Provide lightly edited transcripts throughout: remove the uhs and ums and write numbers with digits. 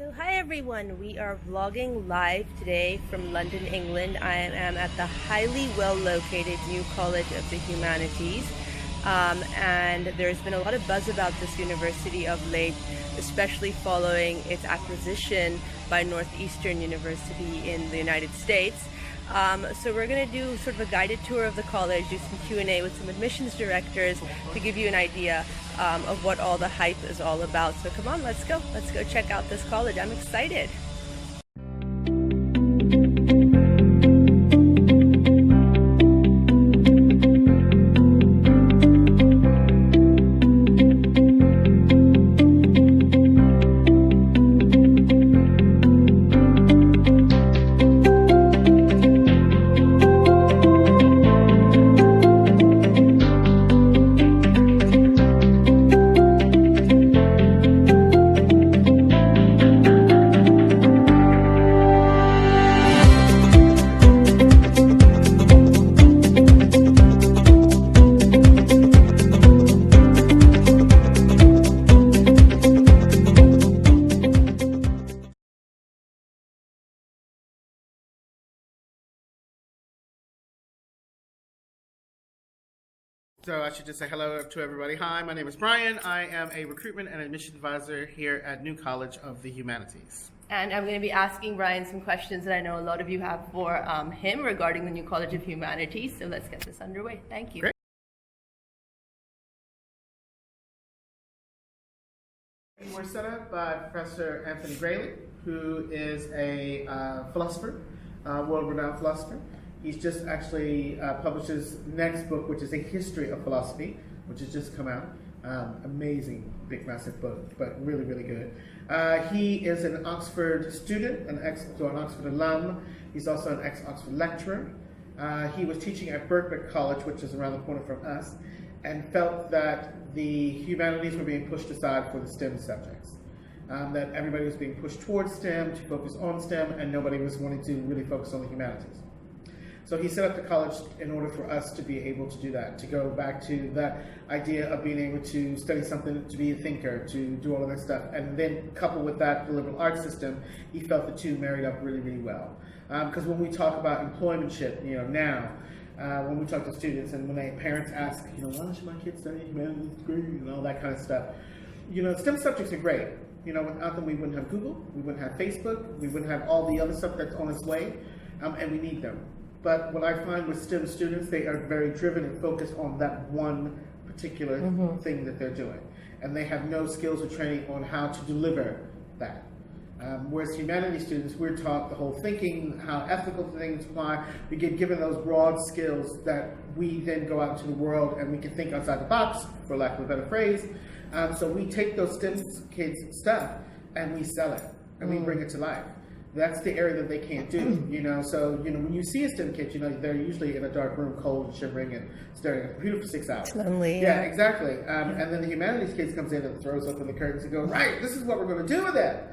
So hi everyone, we are vlogging live today from London, England. I am at the highly well located New College of the Humanities, and there's been a lot of buzz about this university of late, especially following its acquisition by Northeastern University in the United States. So we're going to do sort of a guided tour of the college, do some Q&A with some admissions directors to give you an idea of what all the hype is all about. So come on, let's go check out this college. I'm excited. So I should just say hello to everybody. Hi, my name is Brian. I am a recruitment and admission advisor here at New College of the Humanities. And I'm going to be asking Brian some questions that I know a lot of you have for him regarding the New College of Humanities. So let's get this underway. Thank you. Great. We're set up by Professor Anthony Grayley, who is a philosopher, world-renowned philosopher. He's just actually published his next book, which is A History of Philosophy, which has just come out. Amazing, big, massive book, but really, really good. He is an Oxford student, an Oxford alum. He's also an ex-Oxford lecturer. He was teaching at Birkbeck College, which is around the corner from us, and felt that the humanities were being pushed aside for the STEM subjects. That everybody was being pushed towards STEM, to focus on STEM, and nobody was wanting to really focus on the humanities. So he set up the college in order for us to be able to do that, to go back to that idea of being able to study something, to be a thinker, to do all of that stuff. And then coupled with that, the liberal arts system, he felt the two married up really, really well. Because when we talk about employmentship, now, when we talk to students and when parents ask, why should my kids study humanities degree and all that kind of stuff, STEM subjects are great. Without them, we wouldn't have Google, we wouldn't have Facebook, we wouldn't have all the other stuff that's on its way, and we need them. But what I find with STEM students, they are very driven and focused on that one particular thing that they're doing. And they have no skills or training on how to deliver that. Whereas humanities students, we're taught the whole thinking, how ethical things apply. We get given those broad skills that we then go out into the world and we can think outside the box, for lack of a better phrase. So we take those STEM kids' stuff and we sell it and we bring it to life. That's the area that they can't do, So, when you see a STEM kid, they're usually in a dark room, cold and shivering and staring at a computer for 6 hours. Lonely. Yeah, exactly. And then the humanities kids comes in and throws open the curtains and goes, right, this is what we're going to do with it.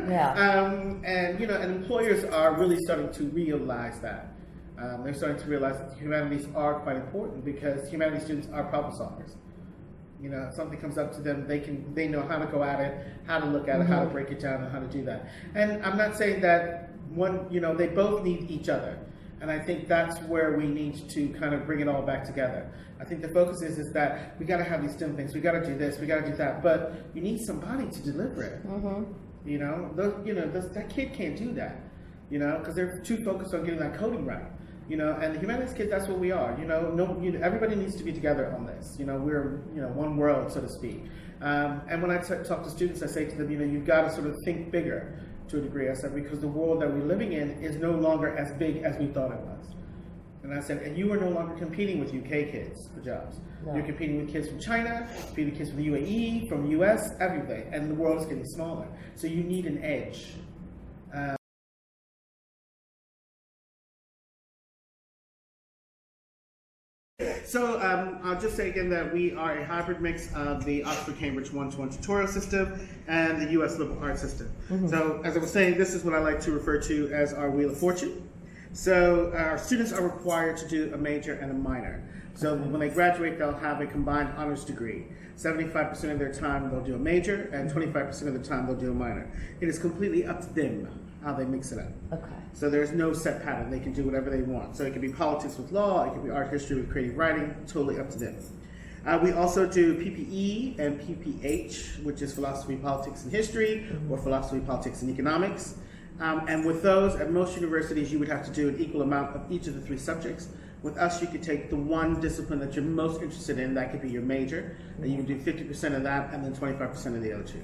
Yeah. And employers are really starting to realize that. They're starting to realize that the humanities are quite important because humanities students are problem solvers. If something comes up to them, they know how to go at it, how to look at it, how to break it down, and how to do that. And I'm not saying that they both need each other. And I think that's where we need to kind of bring it all back together. I think the focus is that we got to have these STEM things, we got to do this, we got to do that, but you need somebody to deliver it. That kid can't do that, because they're too focused on getting that coding right. And the humanities kids, that's what we are. Everybody needs to be together on this. We're one world, so to speak. And when I talk to students, I say to them, you've got to sort of think bigger to a degree. I said, because the world that we're living in is no longer as big as we thought it was. And I said, and you are no longer competing with UK kids for jobs. No. You're competing with kids from China, competing with kids from the UAE, from the US, everything. And the world is getting smaller. So you need an edge. So I'll just say again that we are a hybrid mix of the Oxford-Cambridge one-to-one tutorial system and the US liberal arts system. So as I was saying, this is what I like to refer to as our Wheel of Fortune. So our students are required to do a major and a minor. So when they graduate, they'll have a combined honors degree. 75% of their time they'll do a major, and 25% of the time they'll do a minor. It is completely up to them how they mix it up. Okay. So there's no set pattern. They can do whatever they want. So it can be politics with law, it can be art history with creative writing, totally up to them. We also do PPE and PPH, which is philosophy, politics, and history, or philosophy, politics, and economics. And with those, at most universities, you would have to do an equal amount of each of the 3 subjects. With us, you could take the one discipline that you're most interested in, that could be your major, and you can do 50% of that, and then 25% of the other 2.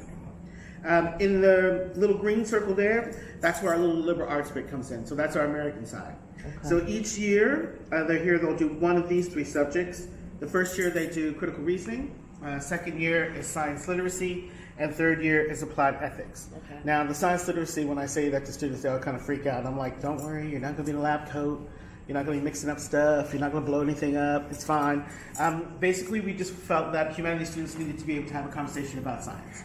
In the little green circle there, that's where our little liberal arts bit comes in. So that's our American side. Okay. So each year, they'll do one of these 3 subjects. The first year they do critical reasoning, second year is science literacy, and third year is applied ethics. Okay. Now the science literacy, when I say that to students, they all kind of freak out. I'm like, don't worry, you're not going to be in a lab coat, you're not going to be mixing up stuff, you're not going to blow anything up, it's fine. Basically, we just felt that humanities students needed to be able to have a conversation about science.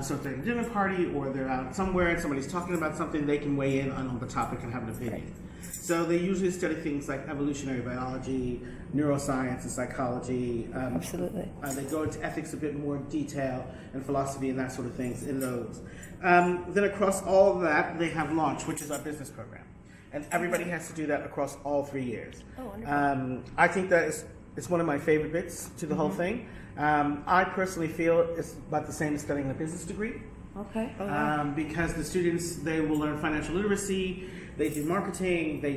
So if they're at a dinner party or they're out somewhere and somebody's talking about something, they can weigh in on the topic and have an opinion. So they usually study things like evolutionary biology, neuroscience, and psychology. Absolutely. They go into ethics a bit more detail, and philosophy and that sort of things in those. Then across all of that, they have Launch, which is our business program. And everybody has to do that across all 3 years. Oh, wonderful. I think that it's one of my favorite bits to the whole thing. I personally feel it's about the same as studying a business degree. Okay. Because the students, they will learn financial literacy, they do marketing, they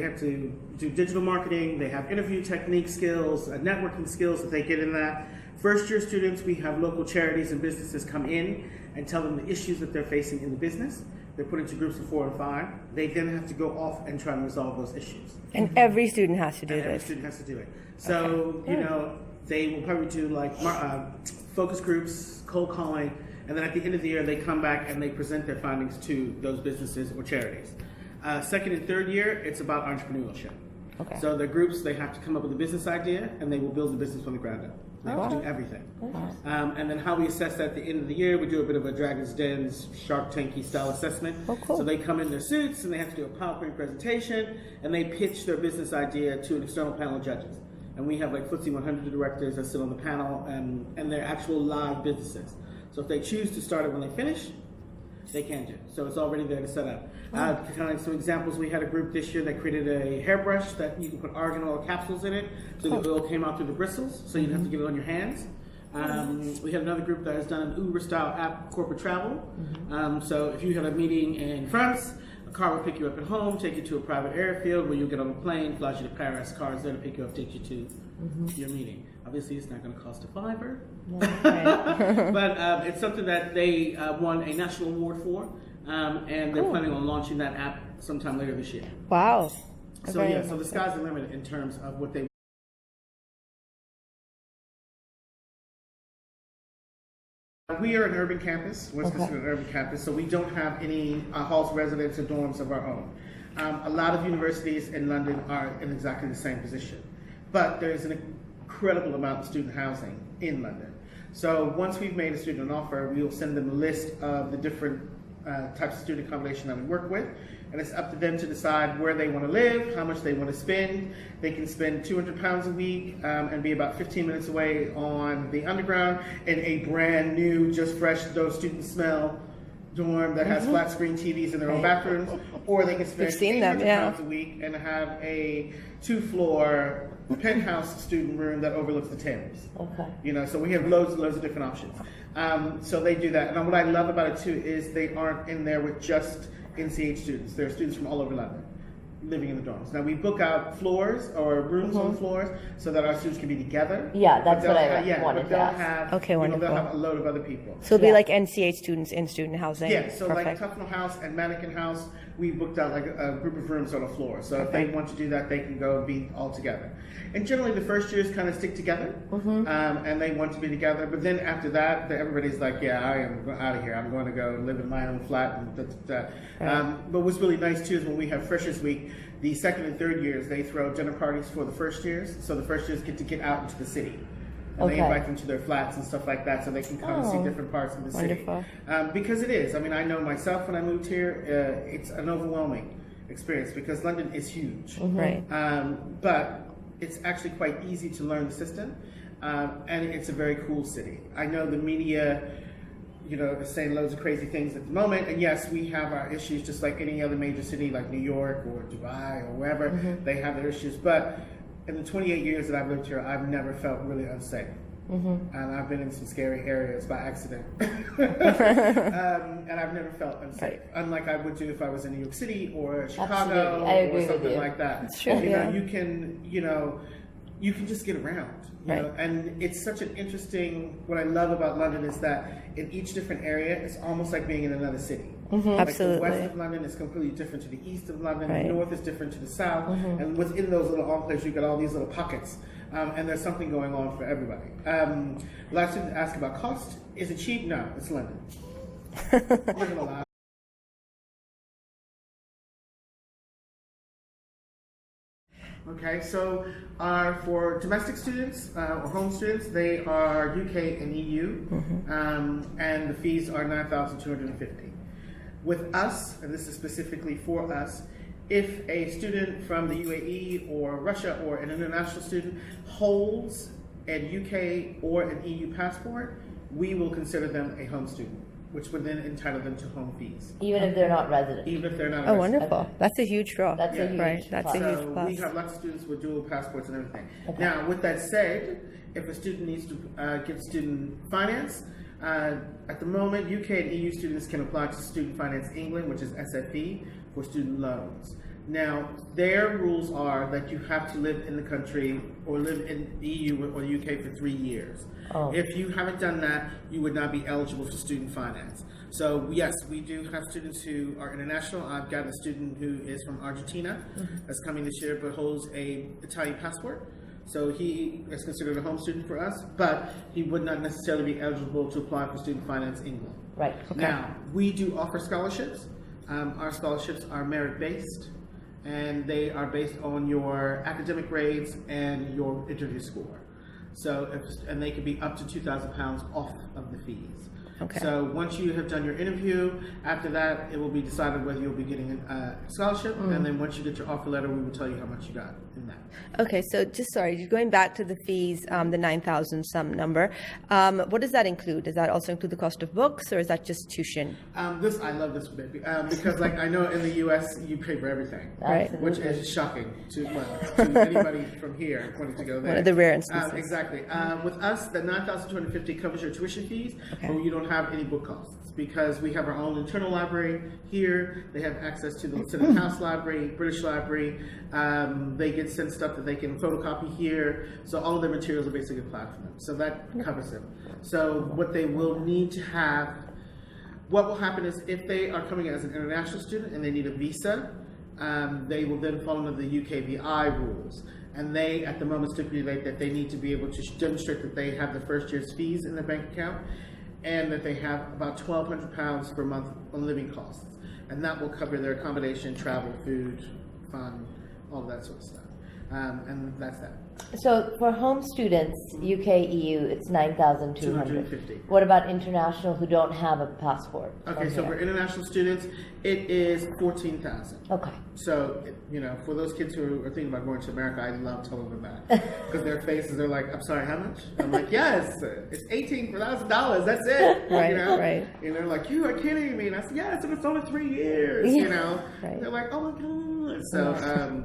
have to do digital marketing, they have interview technique skills, networking skills that they get in that. First year students, we have local charities and businesses come in and tell them the issues that they're facing in the business. They're put into groups of 4 and 5. They then have to go off and try and resolve those issues. And every student has to do this. Every student has to do it. So, they will probably do like focus groups, cold calling, and then at the end of the year, they come back and they present their findings to those businesses or charities. Second and third year, it's about entrepreneurship. Okay. So the groups, they have to come up with a business idea, and they will build the business from the ground up. They have to do everything. And then how we assess that at the end of the year, we do a bit of a Dragon's Den, Shark Tanky style assessment. Oh, cool. So they come in their suits, and they have to do a PowerPoint presentation, and they pitch their business idea to an external panel of judges. And we have like FTSE 100 directors that sit on the panel, and they're actual live businesses. So if they choose to start it when they finish, they can do. So it's already there to set up. Kind of some examples, we had a group this year that created a hairbrush that you can put argan oil capsules in it, so the oil came out through the bristles, so you don't have to get it on your hands. We had another group that has done an Uber-style app, corporate travel. So if you had a meeting in France, a car will pick you up at home, take you to a private airfield where you'll get on a plane, flies you to Paris, cars there to pick you up, take you to your meeting. Obviously, it's not going to cost a $5, but it's something that they won a national award for, and they're planning on launching that app sometime later this year. Wow. So yeah, so the sky's the limit in terms of what they. We are an urban campus. We're considered an urban campus, so we don't have any halls of residence or dorms of our own. A lot of universities in London are in exactly the same position, but there is an incredible amount of student housing in London. So once we've made a student an offer, we will send them a list of the different types of student accommodation that we work with, and it's up to them to decide where they want to live, how much they want to spend. They can spend £200 a week and be about 15 minutes away on the Underground in a brand new, just fresh, those students smell dorm that has flat screen TVs in their own bathrooms, or they can spend £800 a week and have a 2-floor penthouse student room that overlooks the Thames. So we have loads and loads of different options. So they do that. And what I love about it too is they aren't in there with just NCH students. There are students from all over London living in the dorms. Now we book out floors or rooms on floors so that our students can be together. Yeah, that's what I wanted to ask. Okay, wonderful. They'll have a load of other people. So it'll be like NCH students in student housing. Yeah, so Perfect. like Tufnell House and Mannequin House, we booked out like a group of rooms on a floor. So if they want to do that, they can go and be all together. And generally the first years kind of stick together, and they want to be together. But then after that, everybody's like, yeah, I am out of here. I'm going to go live in my own flat. And but what's really nice too is when we have Freshers Week, the second and third years, they throw dinner parties for the first years. So the first years get to get out into the city. And they invite them to their flats and stuff like that so they can come and see different parts of the city. Because it is. I mean, I know myself when I moved here, it's an overwhelming experience because London is huge. Right. But it's actually quite easy to learn the system, and it's a very cool city. I know the media, is saying loads of crazy things at the moment, and yes, we have our issues just like any other major city like New York or Dubai or wherever. They have their issues, but in the 28 years that I've lived here, I've never felt really unsafe. And I've been in some scary areas by accident. And I've never felt unsafe, Right. unlike I would do if I was in New York City or Chicago. Absolutely. I agree or something with you. like that. It's true. You can just get around. Right. And it's such an interesting, what I love about London is that in each different area, it's almost like being in another city. Like Absolutely. the west of London is completely different to the east of London. Right. The north is different to the south. And within those little enclaves, you've got all these little pockets. And there's something going on for everybody. Last thing to ask about cost. Is it cheap? No, it's London. We're gonna lie. Okay, so for domestic students or home students, they are UK and EU, and the fees are $9,250. With us, and this is specifically for us, if a student from the UAE or Russia or an international student holds a UK or an EU passport, we will consider them a home student, which would then entitle them to home fees. Even if they're not resident. Even if they're not a Oh, resident. wonderful. That's a huge draw. That's a huge Right, that's a plus. huge So plus. we have lots of students with dual passports and everything. Okay. Now, with that said, if a student needs to get student finance, at the moment, UK and EU students can apply to Student Finance England, which is SFE, for student loans. Now, their rules are that you have to live in the country or live in EU or UK for 3 years. Oh. If you haven't done that, you would not be eligible for student finance. So yes, we do have students who are international. I've got a student who is from Argentina that's coming this year but holds a Italian passport. So he is considered a home student for us, but he would not necessarily be eligible to apply for Student Finance England. Right. Now, we do offer scholarships. Our scholarships are merit-based, and they are based on your academic grades and your interview score. So, and they could be up to £2,000 off of the fees. Okay. So once you have done your interview, after that, it will be decided whether you'll be getting a scholarship, and then once you get your offer letter, we will tell you how much you got in that. Okay, so just going back to the fees, the 9,000 some number. What does that include? Does that also include the cost of books, or is that just tuition? I love this baby because, like, I know in the U.S. you pay for everything, Right. which is shocking to anybody from here wanting to go there. One of the rare instances. Exactly. With us, the $9,250 covers your tuition fees, Okay. but you don't have any book costs because we have our own internal library here. They have access to the Senate House Library, British Library. They get sent stuff that they can photocopy here. So all of their materials are basically applied for them. So that covers them. So what they will need to have, what will happen is if they are coming as an international student and they need a visa, they will then fall under the UKVI rules. And they, at the moment, stipulate that they need to be able to demonstrate that they have the first year's fees in their bank account and that they have about £1,200 per month on living costs. And that will cover their accommodation, travel, food, fun, all of that sort of stuff. And that's that. So for home students, UK, EU, it's 9,200. $250. What about international who don't have a passport? Okay, from so here? for international students, it is $14,000. Okay. So, for those kids who are thinking about going to America, I love telling them that. Because their faces are like, I'm sorry, how much? I'm like, yes, it's $18,000, that's it. Right, right. And they're like, you are kidding me. And I said, yes, and it's only 3 years, Yeah. Right. They're like, oh my God. So,